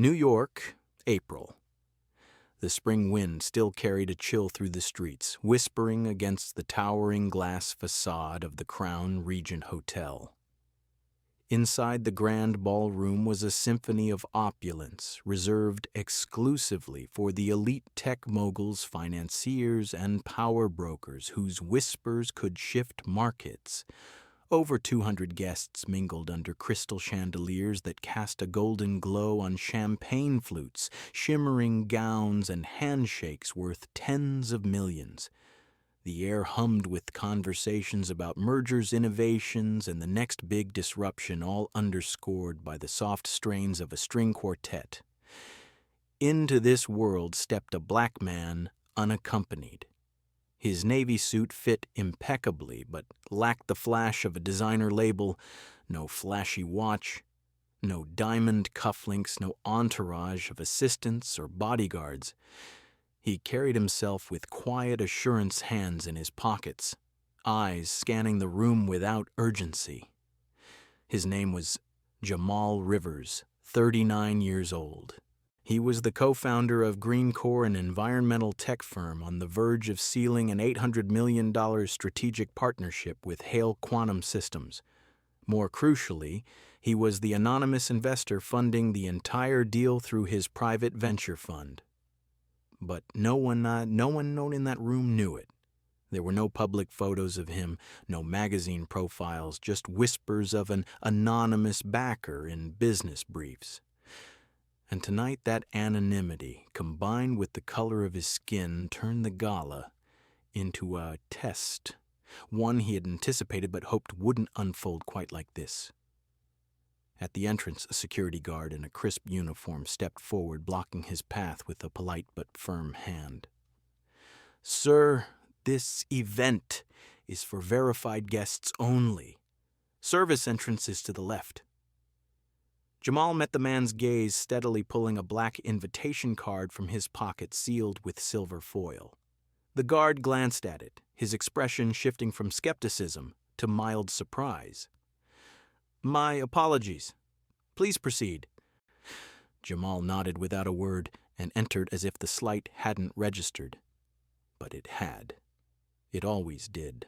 New York, April. The spring wind still carried a chill through the streets, whispering against the towering glass facade of the Crown Regent Hotel. Inside the grand ballroom was a symphony of opulence reserved exclusively for the elite tech moguls, financiers, and power brokers whose whispers could shift markets. Over 200 guests mingled under crystal chandeliers that cast a golden glow on champagne flutes, shimmering gowns, and handshakes worth tens of millions. The air hummed with conversations about mergers, innovations, and the next big disruption, all underscored by the soft strains of a string quartet. Into this world stepped a black man unaccompanied. His navy suit fit impeccably, but lacked the flash of a designer label. No flashy watch, no diamond cufflinks, no entourage of assistants or bodyguards. He carried himself with quiet assurance, hands in his pockets, eyes scanning the room without urgency. His name was Jamal Rivers, 39 years old. He was the co-founder of Greencore, an environmental tech firm on the verge of sealing an $800 million strategic partnership with Hale Quantum Systems. More crucially, he was the anonymous investor funding the entire deal through his private venture fund. But no one known in that room knew it. There were no public photos of him, no magazine profiles, just whispers of an anonymous backer in business briefs. And tonight that anonymity, combined with the color of his skin, turned the gala into a test, one he had anticipated but hoped wouldn't unfold quite like this. At the entrance, a security guard in a crisp uniform stepped forward, blocking his path with a polite but firm hand. "Sir, this event is for verified guests only. Service entrance is to the left." Jamal met the man's gaze, steadily pulling a black invitation card from his pocket, sealed with silver foil. The guard glanced at it, his expression shifting from skepticism to mild surprise. "My apologies. Please proceed." Jamal nodded without a word and entered as if the slight hadn't registered. But it had. It always did.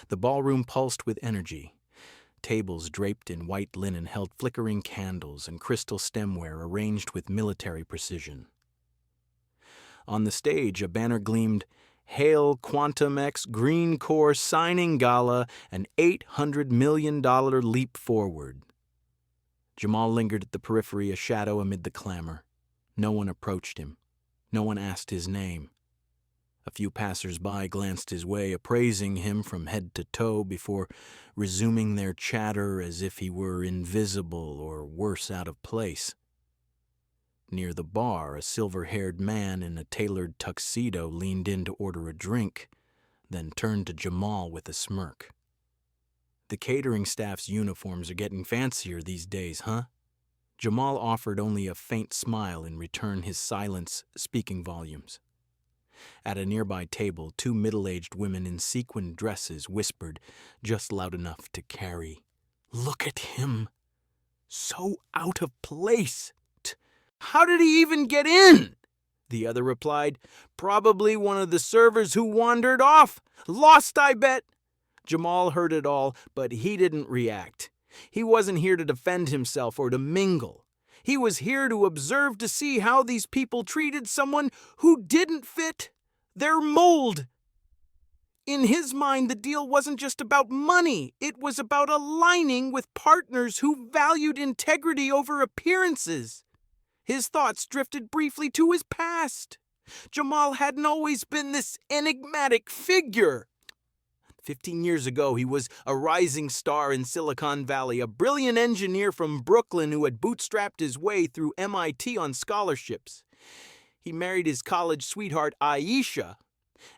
The ballroom pulsed with energy. Tables draped in white linen held flickering candles and crystal stemware arranged with military precision. On the stage, a banner gleamed, "Hail Quantum X Greencore Signing Gala, an $800 million leap forward." Jamal lingered at the periphery, a shadow amid the clamor. No one approached him. No one asked his name. A few passers-by glanced his way, appraising him from head to toe before resuming their chatter as if he were invisible or worse, out of place. Near the bar, a silver-haired man in a tailored tuxedo leaned in to order a drink, then turned to Jamal with a smirk. "The catering staff's uniforms are getting fancier these days, huh?" Jamal offered only a faint smile in return, his silence speaking volumes. At a nearby table, two middle-aged women in sequined dresses whispered, just loud enough to carry, "Look at him! So out of place! How did he even get in?" The other replied, "Probably one of the servers who wandered off. Lost, I bet." Jamal heard it all, but he didn't react. He wasn't here to defend himself or to mingle. He was here to observe, to see how these people treated someone who didn't fit their mold. In his mind, the deal wasn't just about money. It was about aligning with partners who valued integrity over appearances. His thoughts drifted briefly to his past. Jamal hadn't always been this enigmatic figure. 15 years ago, he was a rising star in Silicon Valley, a brilliant engineer from Brooklyn who had bootstrapped his way through MIT on scholarships. He married his college sweetheart, Aisha,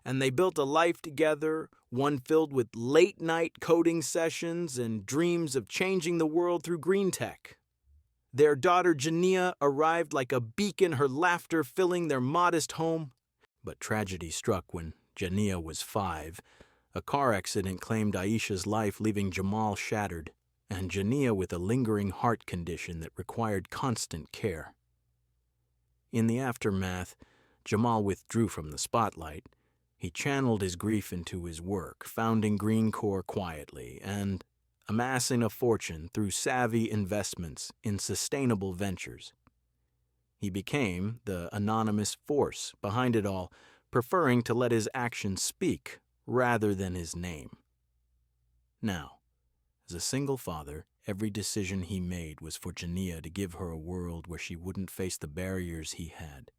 and they built a life together, one filled with late-night coding sessions and dreams of changing the world through green tech. Their daughter, Jania, arrived like a beacon, her laughter filling their modest home. But tragedy struck when Jania was 5. A car accident claimed Aisha's life, leaving Jamal shattered. and Jania with a lingering heart condition that required constant care. In the aftermath, Jamal withdrew from the spotlight. He channeled his grief into his work, founding Green Corps quietly and amassing a fortune through savvy investments in sustainable ventures. He became the anonymous force behind it all, preferring to let his actions speak rather than his name. Now, as a single father, every decision he made was for Jania to give her a world where she wouldn't face the barriers he had.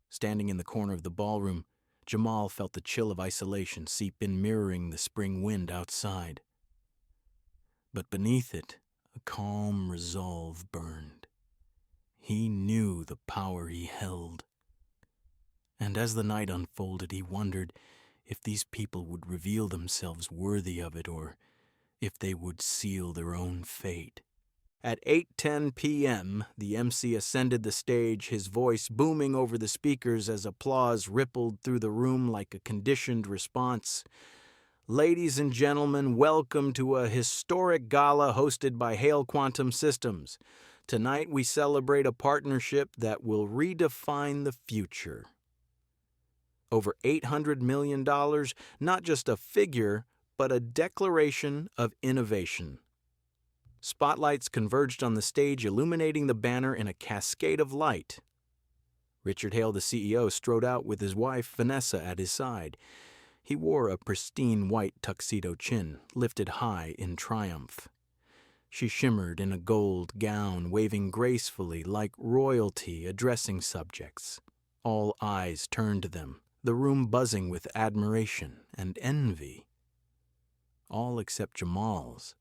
Standing in the corner of the ballroom, Jamal felt the chill of isolation seep in, mirroring the spring wind outside. But beneath it, a calm resolve burned. He knew the power he held. And as the night unfolded, he wondered if these people would reveal themselves worthy of it, or if they would seal their own fate. At 8:10 p.m., the MC ascended the stage, his voice booming over the speakers as applause rippled through the room like a conditioned response. Ladies and gentlemen, welcome to a historic gala hosted by Hale Quantum Systems. Tonight we celebrate a partnership that will redefine the future. Over $800 million, not just a figure, but a declaration of innovation. Spotlights converged on the stage, illuminating the banner in a cascade of light. Richard Hale, the CEO, strode out with his wife, Vanessa, at his side. He wore a pristine white tuxedo chin, lifted high in triumph. She shimmered in a gold gown, waving gracefully like royalty addressing subjects. All eyes turned to them, the room buzzing with admiration and envy. All except Jamal's.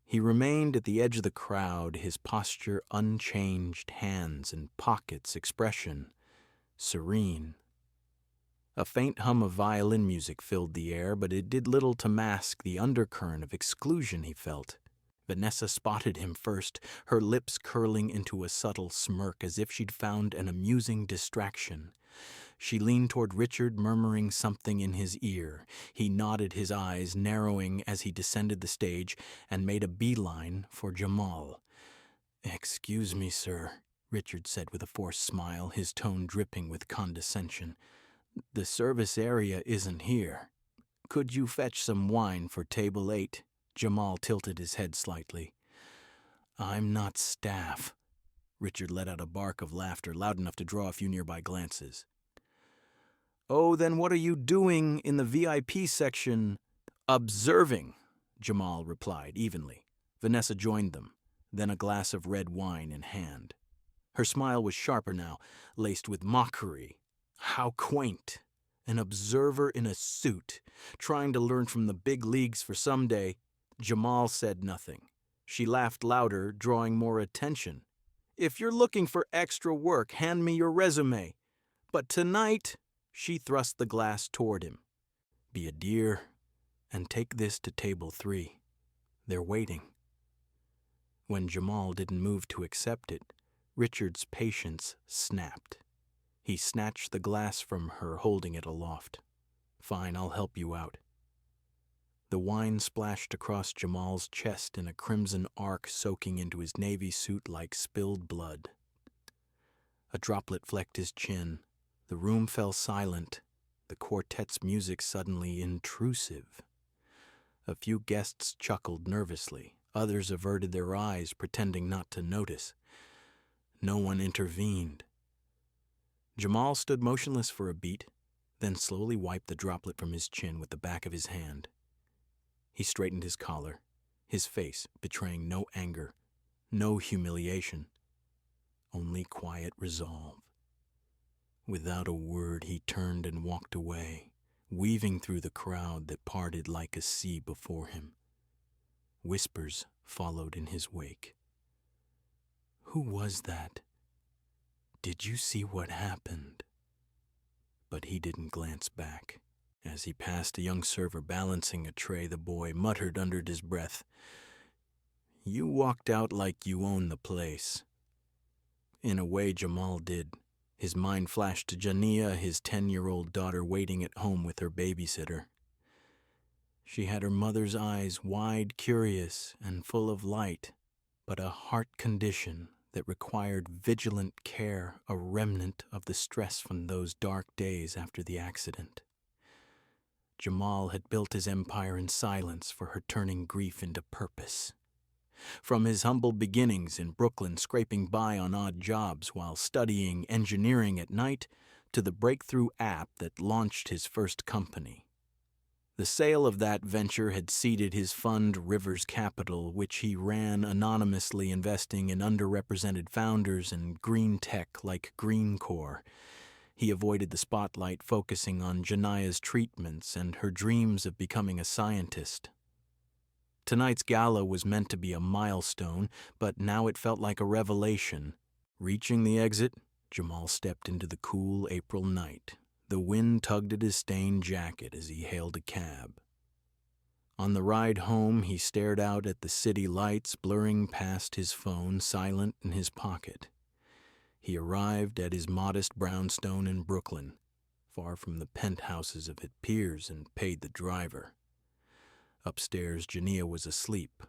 He remained at the edge of the crowd, his posture unchanged, hands and pockets expression serene. A faint hum of violin music filled the air, but it did little to mask the undercurrent of exclusion he felt. Vanessa spotted him first, her lips curling into a subtle smirk as if she'd found an amusing distraction. She leaned toward Richard, murmuring something in his ear. He nodded, his eyes narrowing as he descended the stage, and made a beeline for Jamal. "Excuse me, sir," Richard said with a forced smile, his tone dripping with condescension. "The service area isn't here. Could you fetch some wine for table 8? Jamal tilted his head slightly. "I'm not staff." Richard let out a bark of laughter loud enough to draw a few nearby glances. "Oh, then what are you doing in the VIP section?" "Observing," Jamal replied evenly. Vanessa joined them, then a glass of red wine in hand. Her smile was sharper now, laced with mockery. How quaint! An observer in a suit, trying to learn from the big leagues for someday. Jamal said nothing. She laughed louder, drawing more attention. "If you're looking for extra work, hand me your resume. But tonight," she thrust the glass toward him. "Be a dear and take this to table 3. They're waiting." When Jamal didn't move to accept it, Richard's patience snapped. He snatched the glass from her, holding it aloft. "Fine, I'll help you out." The wine splashed across Jamal's chest in a crimson arc, soaking into his navy suit like spilled blood. A droplet flecked his chin. The room fell silent, the quartet's music suddenly intrusive. A few guests chuckled nervously. Others averted their eyes, pretending not to notice. No one intervened. Jamal stood motionless for a beat, then slowly wiped the droplet from his chin with the back of his hand. He straightened his collar, his face betraying no anger, no humiliation, only quiet resolve. Without a word, he turned and walked away, weaving through the crowd that parted like a sea before him. Whispers followed in his wake. "Who was that? Did you see what happened?" But he didn't glance back. As he passed a young server balancing a tray, the boy muttered under his breath, "You walked out like you own the place." In a way, Jamal did. His mind flashed to Jania, his 10-year-old daughter waiting at home with her babysitter. She had her mother's eyes wide, curious, and full of light, but a heart condition that required vigilant care, a remnant of the stress from those dark days after the accident. Jamal had built his empire in silence for her turning grief into purpose. From his humble beginnings in Brooklyn, scraping by on odd jobs while studying engineering at night, to the breakthrough app that launched his first company. The sale of that venture had seeded his fund Rivers Capital, which he ran anonymously, investing in underrepresented founders and green tech like Greencore. He avoided the spotlight, focusing on Jania's treatments and her dreams of becoming a scientist. Tonight's gala was meant to be a milestone, but now it felt like a revelation. Reaching the exit, Jamal stepped into the cool April night. The wind tugged at his stained jacket as he hailed a cab. On the ride home, he stared out at the city lights blurring past his phone, silent in his pocket. He arrived at his modest brownstone in Brooklyn, far from the penthouses of its peers, and paid the driver. Upstairs, Jania was asleep,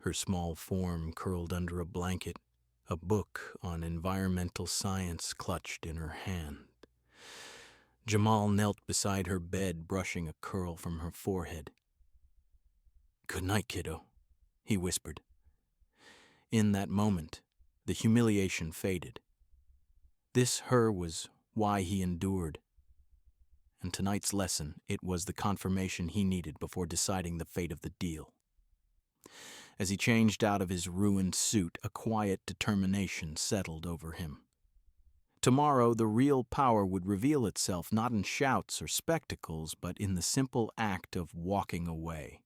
her small form curled under a blanket, a book on environmental science clutched in her hand. Jamal knelt beside her bed, brushing a curl from her forehead. "Good night, kiddo," he whispered. In that moment, the humiliation faded. This her was why he endured. And tonight's lesson, it was the confirmation he needed before deciding the fate of the deal. As he changed out of his ruined suit, a quiet determination settled over him. Tomorrow, the real power would reveal itself not in shouts or spectacles, but in the simple act of walking away.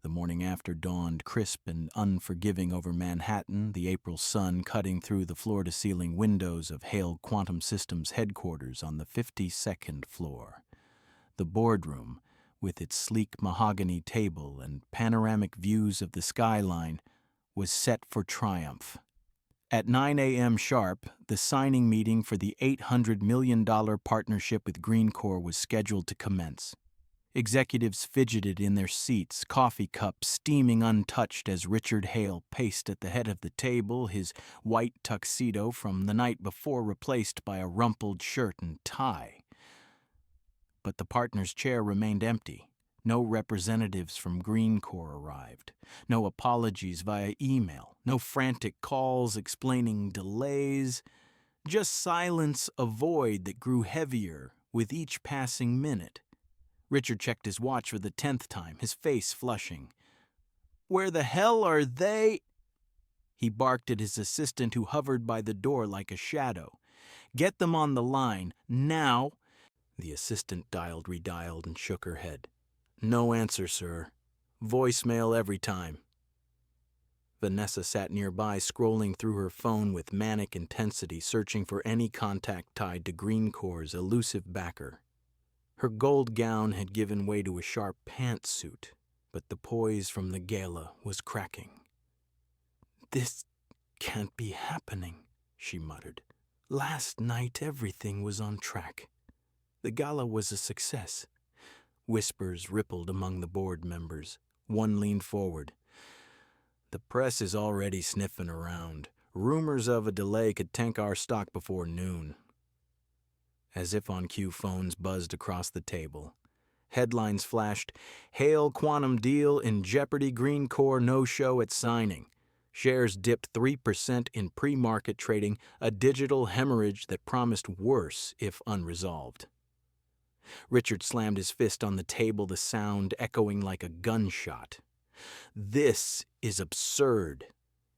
The morning after dawned crisp and unforgiving over Manhattan, the April sun cutting through the floor-to-ceiling windows of Hale Quantum Systems headquarters on the 52nd floor. The boardroom, with its sleek mahogany table and panoramic views of the skyline, was set for triumph. At 9 a.m. sharp, the signing meeting for the $800 million partnership with Greencore was scheduled to commence. Executives fidgeted in their seats, coffee cups steaming untouched as Richard Hale paced at the head of the table, his white tuxedo from the night before replaced by a rumpled shirt and tie. But the partner's chair remained empty. No representatives from Greencore arrived. No apologies via email. No frantic calls explaining delays. Just silence, a void that grew heavier with each passing minute. Richard checked his watch for the 10th time, his face flushing. "Where the hell are they?" He barked at his assistant, who hovered by the door like a shadow. "Get them on the line, now." The assistant redialed, and shook her head. "No answer, sir. Voicemail every time." Vanessa sat nearby, scrolling through her phone with manic intensity, searching for any contact tied to Greencore's elusive backer. Her gold gown had given way to a sharp pantsuit, but the poise from the gala was cracking. "This can't be happening," she muttered. "Last night everything was on track. The gala was a success." Whispers rippled among the board members. One leaned forward. "The press is already sniffing around. Rumors of a delay could tank our stock before noon." As if on cue, phones buzzed across the table. Headlines flashed: "Hale Quantum Deal in Jeopardy, Greencore no-show at signing. Shares dipped 3% in pre-market trading, a digital hemorrhage that promised worse if unresolved." Richard slammed his fist on the table, the sound echoing like a gunshot. "This is absurd.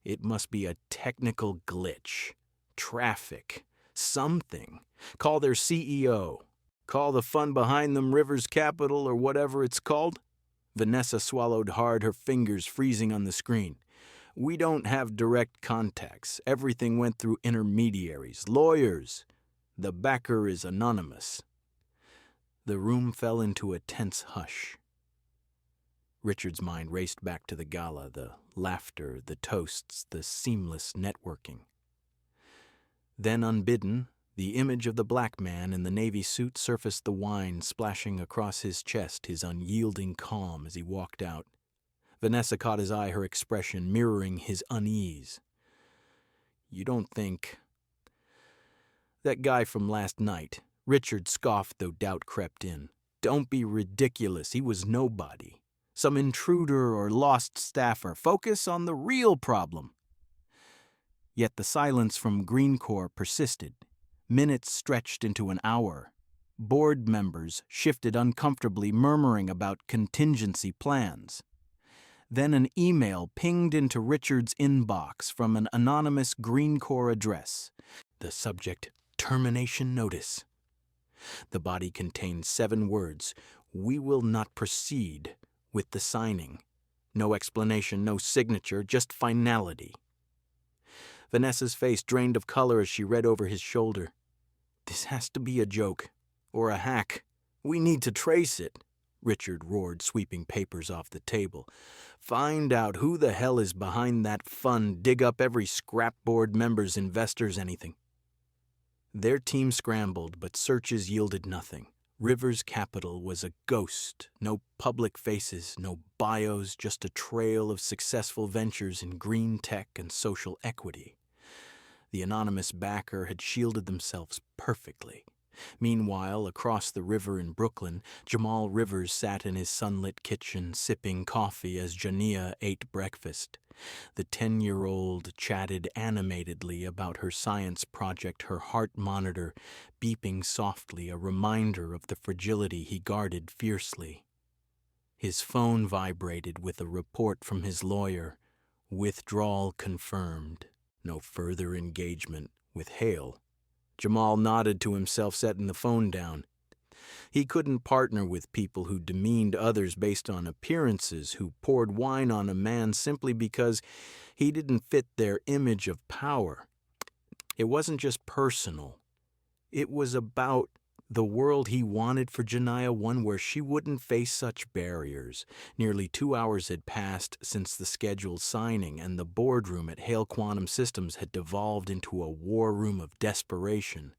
It must be a technical glitch. Traffic. Something. Call their CEO. Call the fund behind them Rivers Capital or whatever it's called." Vanessa swallowed hard, her fingers freezing on the screen. "We don't have direct contacts. Everything went through intermediaries, lawyers. The backer is anonymous." The room fell into a tense hush. Richard's mind raced back to the gala, the laughter, the toasts, the seamless networking. Then, unbidden, The image of the black man in the navy suit surfaced, the wine splashing across his chest, his unyielding calm as he walked out. Vanessa caught his eye, her expression mirroring his unease. "You don't think—" "That guy from last night," Richard scoffed, though doubt crept in. "Don't be ridiculous. He was nobody. Some intruder or lost staffer. Focus on the real problem." Yet the silence from Green Corps persisted. Minutes stretched into an hour. Board members shifted uncomfortably, murmuring about contingency plans. Then an email pinged into Richard's inbox from an anonymous Green Corps address. The subject, termination notice. The body contained 7 words: "We will not proceed with the signing." No explanation, no signature, just finality. Vanessa's face drained of color as she read over his shoulder. "This has to be a joke, or a hack. We need to trace it," Richard roared, sweeping papers off the table. "Find out who the hell is behind that fund, dig up every scrap board members, investors, anything." Their team scrambled, but searches yielded nothing. Rivers Capital was a ghost. No public faces, no bios, just a trail of successful ventures in green tech and social equity. The anonymous backer had shielded themselves perfectly. Meanwhile, across the river in Brooklyn, Jamal Rivers sat in his sunlit kitchen sipping coffee as Jania ate breakfast. The 10-year-old chatted animatedly about her science project, her heart monitor beeping softly, a reminder of the fragility he guarded fiercely. His phone vibrated with a report from his lawyer. Withdrawal confirmed. No further engagement with Hale. Jamal nodded to himself, setting the phone down. He couldn't partner with people who demeaned others based on appearances, who poured wine on a man simply because he didn't fit their image of power. It wasn't just personal. It was about the world he wanted for Jania, one where she wouldn't face such barriers. Nearly 2 hours had passed since the scheduled signing, and the boardroom at Hale Quantum Systems had devolved into a war room of desperation.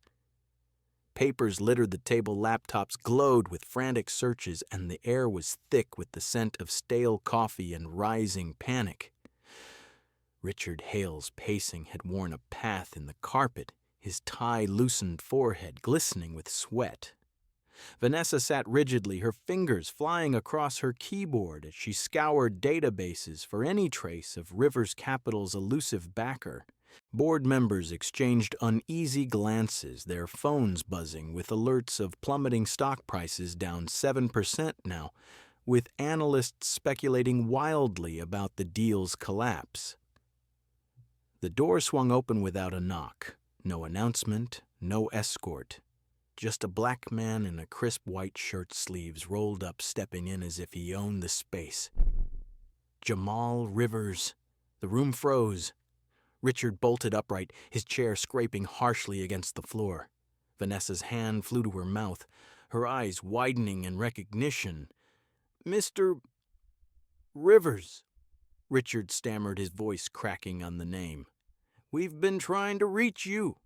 Papers littered the table, laptops glowed with frantic searches, and the air was thick with the scent of stale coffee and rising panic. Richard Hale's pacing had worn a path in the carpet, his tie-loosened forehead glistening with sweat. Vanessa sat rigidly, her fingers flying across her keyboard as she scoured databases for any trace of Rivers Capital's elusive backer. Board members exchanged uneasy glances, their phones buzzing with alerts of plummeting stock prices down 7% now, with analysts speculating wildly about the deal's collapse. The door swung open without a knock. No announcement, no escort. Just a black man in a crisp white shirt sleeves rolled up, stepping in as if he owned the space. Jamal Rivers. The room froze. Richard bolted upright, his chair scraping harshly against the floor. Vanessa's hand flew to her mouth, her eyes widening in recognition. "Mr. Rivers," Richard stammered, his voice cracking on the name. "We've been trying to reach you."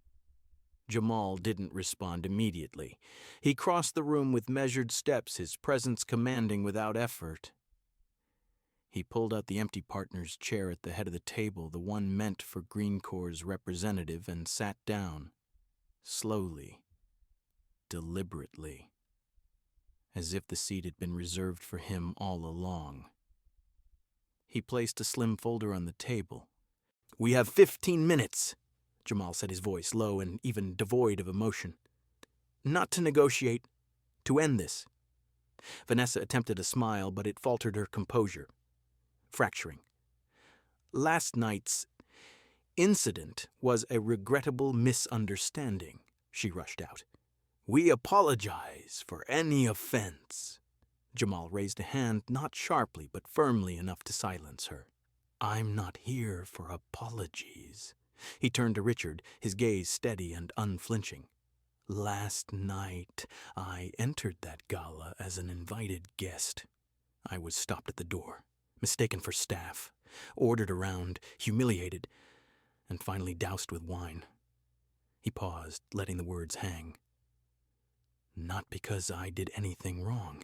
Jamal didn't respond immediately. He crossed the room with measured steps, his presence commanding without effort. He pulled out the empty partner's chair at the head of the table, the one meant for Green Corps' representative, and sat down. Slowly. Deliberately. As if the seat had been reserved for him all along. He placed a slim folder on the table. "We have 15 minutes, Jamal said, his voice low and even devoid of emotion. "Not to negotiate, to end this." Vanessa attempted a smile, but it faltered her composure. Fracturing. "Last night's incident was a regrettable misunderstanding," she rushed out. "We apologize for any offense." Jamal raised a hand, not sharply, but firmly enough to silence her. "I'm not here for apologies." He turned to Richard, his gaze steady and unflinching. "Last night, I entered that gala as an invited guest. I was stopped at the door, mistaken for staff, ordered around, humiliated, and finally doused with wine. He paused, letting the words hang. Not because I did anything wrong,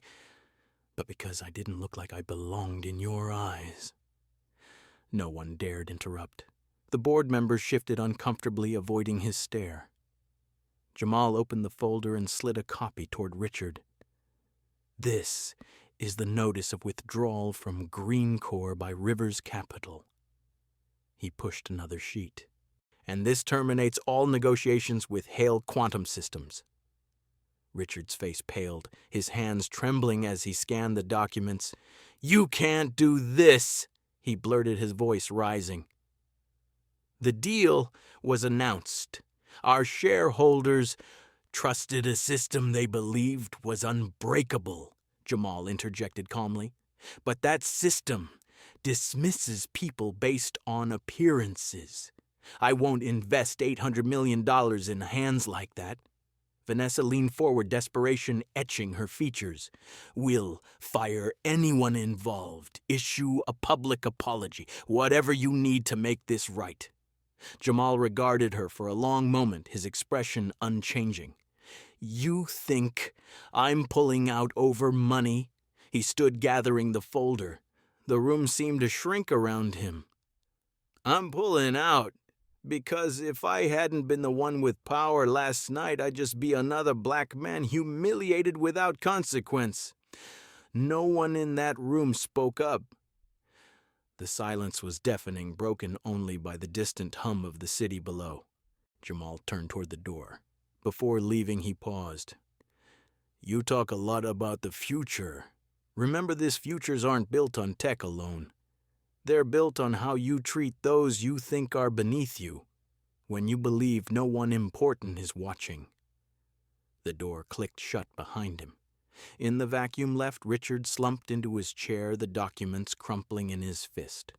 but because I didn't look like I belonged in your eyes. No one dared interrupt. The board members shifted uncomfortably, avoiding his stare. Jamal opened the folder and slid a copy toward Richard. This is the notice of withdrawal from Green Corps by Rivers Capital. He pushed another sheet. And this terminates all negotiations with Hale Quantum Systems. Richard's face paled, his hands trembling as he scanned the documents. You can't do this, he blurted, his voice rising. The deal was announced. Our shareholders trusted a system they believed was unbreakable, Jamal interjected calmly. But that system dismisses people based on appearances. I won't invest $800 million in hands like that. Vanessa leaned forward, desperation etching her features. We'll fire anyone involved, issue a public apology, whatever you need to make this right. Jamal regarded her for a long moment, his expression unchanging. You think I'm pulling out over money? He stood gathering the folder. The room seemed to shrink around him. I'm pulling out because if I hadn't been the one with power last night, I'd just be another black man humiliated without consequence. No one in that room spoke up. The silence was deafening, broken only by the distant hum of the city below. Jamal turned toward the door. Before leaving, he paused. You talk a lot about the future. Remember, these futures aren't built on tech alone. They're built on how you treat those you think are beneath you, when you believe no one important is watching. The door clicked shut behind him. In the vacuum left, Richard slumped into his chair, the documents crumpling in his fist.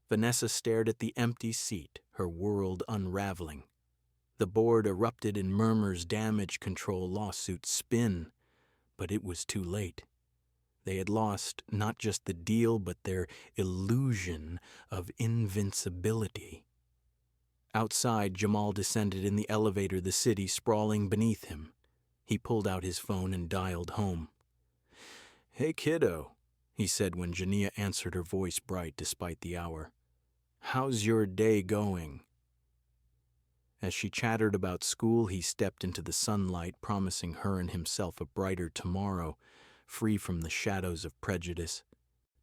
Vanessa stared at the empty seat, her world unraveling. The board erupted in murmurs, damage control lawsuits spin, but it was too late. They had lost not just the deal, but their illusion of invincibility. Outside, Jamal descended in the elevator, the city sprawling beneath him. He pulled out his phone and dialed home. Hey, kiddo, he said when Jania answered, her voice bright despite the hour. How's your day going? As she chattered about school, he stepped into the sunlight, promising her and himself a brighter tomorrow, free from the shadows of prejudice.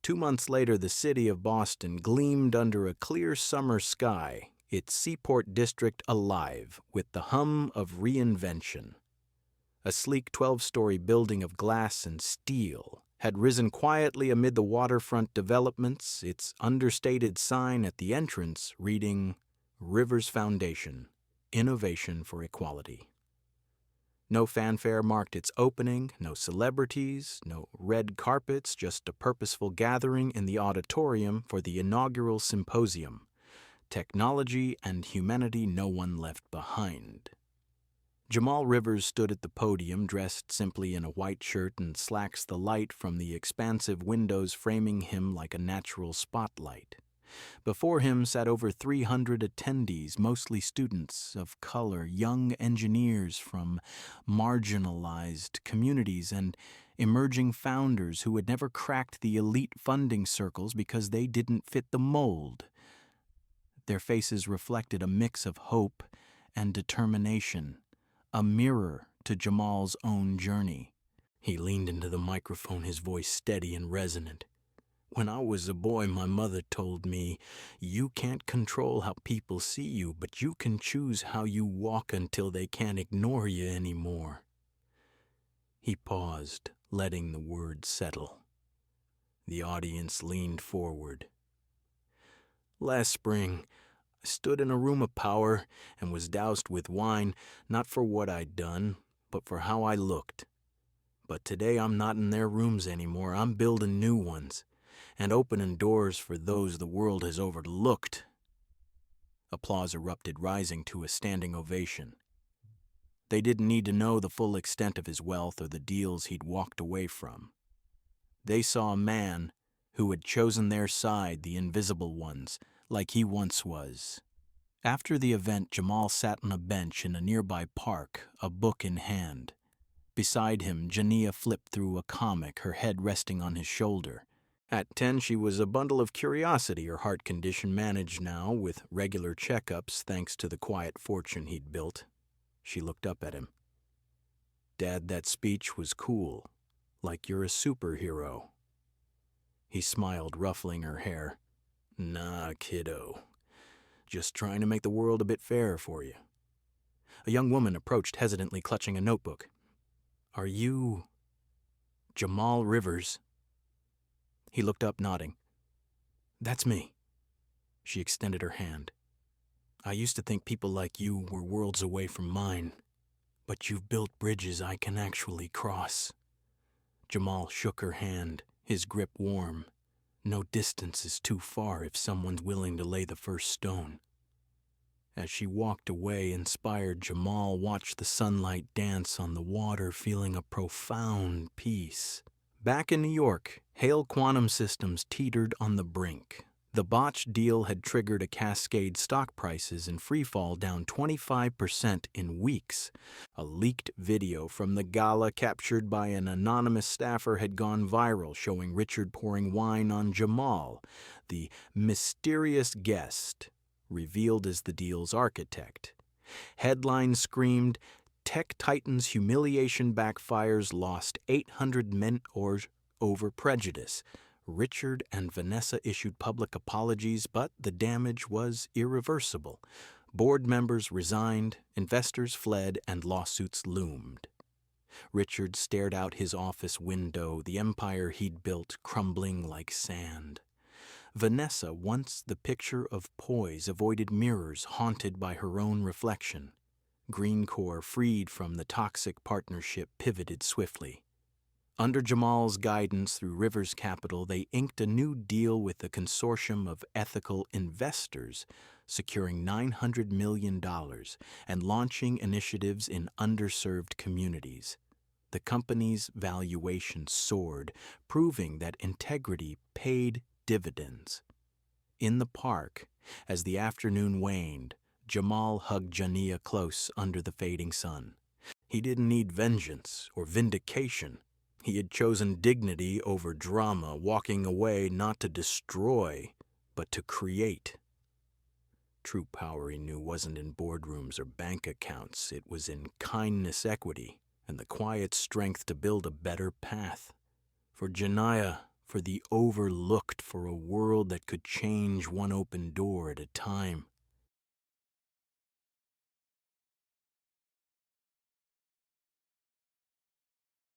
2 months later, the city of Boston gleamed under a clear summer sky, its seaport district alive with the hum of reinvention. A sleek 12-story building of glass and steel had risen quietly amid the waterfront developments, its understated sign at the entrance reading, Rivers Foundation, Innovation for Equality. No fanfare marked its opening, no celebrities, no red carpets, just a purposeful gathering in the auditorium for the inaugural symposium. Technology and humanity, no one left behind. Jamal Rivers stood at the podium, dressed simply in a white shirt and slacks, the light from the expansive windows framing him like a natural spotlight. Before him sat over 300 attendees, mostly students of color, young engineers from marginalized communities, and emerging founders who had never cracked the elite funding circles because they didn't fit the mold. Their faces reflected a mix of hope and determination, a mirror to Jamal's own journey. He leaned into the microphone, his voice steady and resonant. When I was a boy, my mother told me, you can't control how people see you, but you can choose how you walk until they can't ignore you anymore. He paused, letting the words settle. The audience leaned forward. Last spring, I stood in a room of power and was doused with wine, not for what I'd done, but for how I looked. But today I'm not in their rooms anymore. I'm building new ones and opening doors for those the world has overlooked. Applause erupted, rising to a standing ovation. They didn't need to know the full extent of his wealth or the deals he'd walked away from. They saw a man who had chosen their side, the invisible ones, like he once was. After the event, Jamal sat on a bench in a nearby park, a book in hand. Beside him, Jania flipped through a comic, her head resting on his shoulder. At 10, she was a bundle of curiosity, her heart condition managed now with regular checkups thanks to the quiet fortune he'd built. She looked up at him. "Dad, that speech was cool. Like you're a superhero." He smiled, ruffling her hair. "Nah, kiddo. Just trying to make the world a bit fairer for you." A young woman approached, hesitantly clutching a notebook. "Are you Jamal Rivers?" He looked up, nodding. "That's me." She extended her hand. "I used to think people like you were worlds away from mine, but you've built bridges I can actually cross." Jamal shook her hand, his grip warm. No distance is too far if someone's willing to lay the first stone. As she walked away, inspired, Jamal watched the sunlight dance on the water, feeling a profound peace. Back in New York, Hale Quantum Systems teetered on the brink. The botched deal had triggered a cascade, stock prices in freefall down 25% in weeks. A leaked video from the gala captured by an anonymous staffer had gone viral, showing Richard pouring wine on Jamal, the mysterious guest revealed as the deal's architect. Headlines screamed, "Tech Titans humiliation backfires, lost 800 mentors over prejudice." Richard and Vanessa issued public apologies, but the damage was irreversible. Board members resigned, investors fled, and lawsuits loomed. Richard stared out his office window, the empire he'd built crumbling like sand. Vanessa, once the picture of poise, avoided mirrors, haunted by her own reflection. Greencore, freed from the toxic partnership, pivoted swiftly. Under Jamal's guidance through Rivers Capital, they inked a new deal with a consortium of ethical investors, securing $900 million and launching initiatives in underserved communities. The company's valuation soared, proving that integrity paid dividends. In the park, as the afternoon waned, Jamal hugged Jania close under the fading sun. He didn't need vengeance or vindication. He had chosen dignity over drama, walking away not to destroy, but to create. True power, he knew, wasn't in boardrooms or bank accounts. It was in kindness, equity, and the quiet strength to build a better path. For Jania, for the overlooked, for a world that could change one open door at a time.